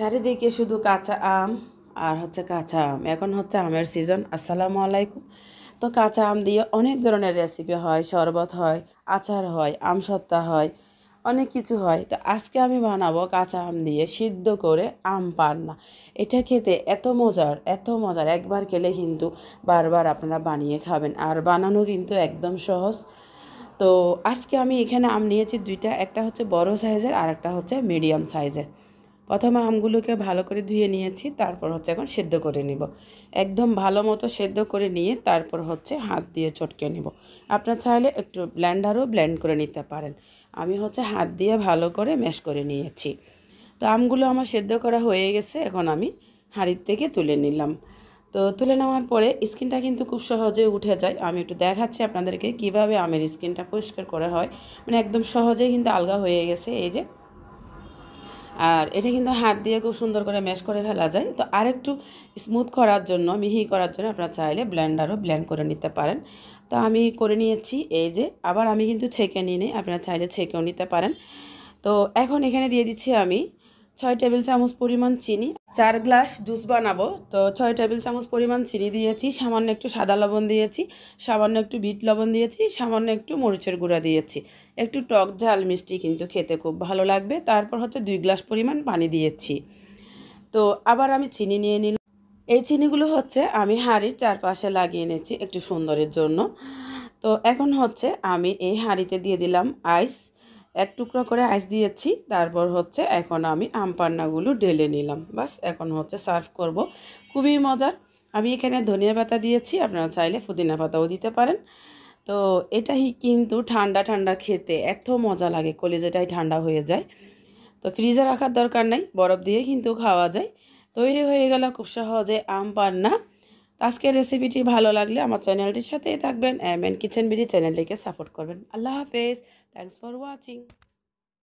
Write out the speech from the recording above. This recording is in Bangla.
চারিদিকে শুধু কাঁচা আম আর হচ্ছে কাঁচা আম। এখন হচ্ছে আমের সিজন। আসসালামু আলাইকুম। তো কাঁচা আম দিয়ে অনেক ধরনের রেসিপি হয়, শরবত হয়, আচার হয়, আমসত্ত্বা হয়, অনেক কিছু হয়। তো আজকে আমি বানাবো কাঁচা আম দিয়ে সিদ্ধ করে আম পান্না। এটা খেতে এত মজার, এত মজার, একবার খেলে কিন্তু বারবার আপনারা বানিয়ে খাবেন। আর বানানো কিন্তু একদম সহজ। তো আজকে আমি এখানে আম নিয়েছি দুইটা, একটা হচ্ছে বড় সাইজের আর একটা হচ্ছে মিডিয়াম সাইজের। প্রথমে আমগুলোকে ভালো করে ধুয়ে নিয়েছি, তারপর হচ্ছে এখন সেদ্ধ করে নিব। একদম ভালো মতো সেদ্ধ করে নিয়ে তারপর হচ্ছে হাত দিয়ে চটকে নিব। আপনার চাইলে একটু ব্লেন্ডারও ব্লেন্ড করে নিতে পারেন। আমি হচ্ছে হাত দিয়ে ভালো করে ম্যাশ করে নিয়েছি। তো আমগুলো আমার সেদ্ধ করা হয়ে গেছে, এখন আমি হাঁড়ির থেকে তুলে নিলাম। তো তুলে নেওয়ার পরে স্কিনটা কিন্তু খুব সহজে উঠে যায়। আমি একটু দেখাচ্ছি আপনাদেরকে কীভাবে আমের স্কিনটা পরিষ্কার করা হয়। মানে একদম সহজেই কিন্তু আলগা হয়ে গেছে, এই যে। আর এটা কিন্তু হাত দিয়ে খুব সুন্দর করে ম্যাশ করে ফেলা যায়। তো আরেকটু স্মুথ করার জন্য, মিহি করার জন্য আপনারা চাইলে ব্লেন্ডারও ব্লেন্ড করে নিতে পারেন। তো আমি করে নিয়েছি, এই যে। আবার আমি কিন্তু ছেঁকে নিই, আপনারা চাইলে ছেঁকেও নিতে পারেন। তো এখন এখানে দিয়ে দিচ্ছি আমি 6 টেবিল চামচ পরিমাণ চিনি। 4 গ্লাস জুস বানাবো, তো 6 টেবিল চামচ পরিমাণ চিনি দিয়েছি, সামান্য একটু সাদা লবণ দিয়েছি, সামান্য একটু বিট লবণ দিয়েছি, সামান্য একটু মরিচের গুঁড়া দিয়েছি। একটু টক ঝাল মিষ্টি কিন্তু খেতে খুব ভালো লাগবে। তারপর হচ্ছে 2 গ্লাস পরিমাণ পানি দিয়েছি। তো আবার আমি চিনি নিয়ে নিলাম। এই চিনিগুলো হচ্ছে আমি হাঁড়ির চারপাশে লাগিয়ে নিয়েছি একটু সুন্দরের জন্য। তো এখন হচ্ছে আমি এই হাঁড়িতে দিয়ে দিলাম আইস। এক টুকরো করে আইস দিয়েছি। তারপর হচ্ছে এখন আমি আম পান্নাগুলো ঢেলে নিলাম। বাস, এখন হচ্ছে সার্ভ করব। খুবই মজার। আমি এখানে ধনিয়া পাতা দিয়েছি, আপনারা চাইলে পুদিনা পাতাও দিতে পারেন। তো এটাই কিন্তু ঠান্ডা ঠান্ডা খেতে এত মজা লাগে, কলিজাটাই ঠান্ডা হয়ে যায়। তো ফ্রিজে রাখার দরকার নাই, বরফ দিয়ে কিন্তু খাওয়া যায়। তৈরি হয়ে গেল খুব সহজে আম পান্না। আজকের রেসিপিটি ভালো লাগলে আমার চ্যানেলটির সাথেই থাকবেন। এম এন কিচেন বিডি চ্যানেলটিকে সাপোর্ট করবেন। আল্লাহ হাফেজ। Thanks for watching.